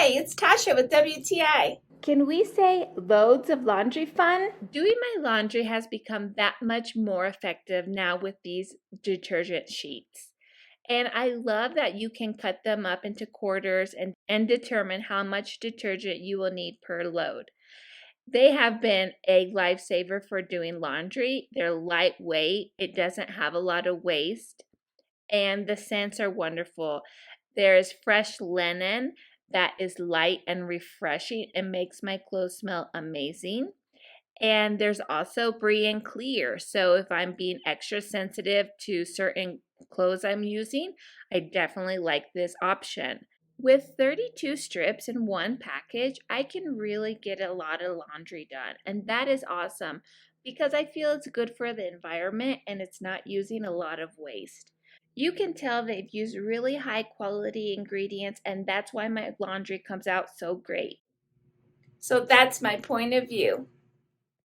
Hi, it's Tasha with WTI. Can we say loads of laundry fun? Doing my laundry has become that much more effective now with these detergent sheets. And I love that you can cut them up into quarters and determine how much detergent you will need per load. They have been a lifesaver for doing laundry. They're lightweight, it doesn't have a lot of waste, and the scents are wonderful. There's fresh linen that is light and refreshing and makes my clothes smell amazing. And there's also Brie and Clear. So if I'm being extra sensitive to certain clothes I'm using, I definitely like this option. With 32 strips in one package, I can really get a lot of laundry done. And that is awesome because I feel it's good for the environment and it's not using a lot of waste. You can tell they've used really high quality ingredients, and that's why my laundry comes out so great. So that's my point of view.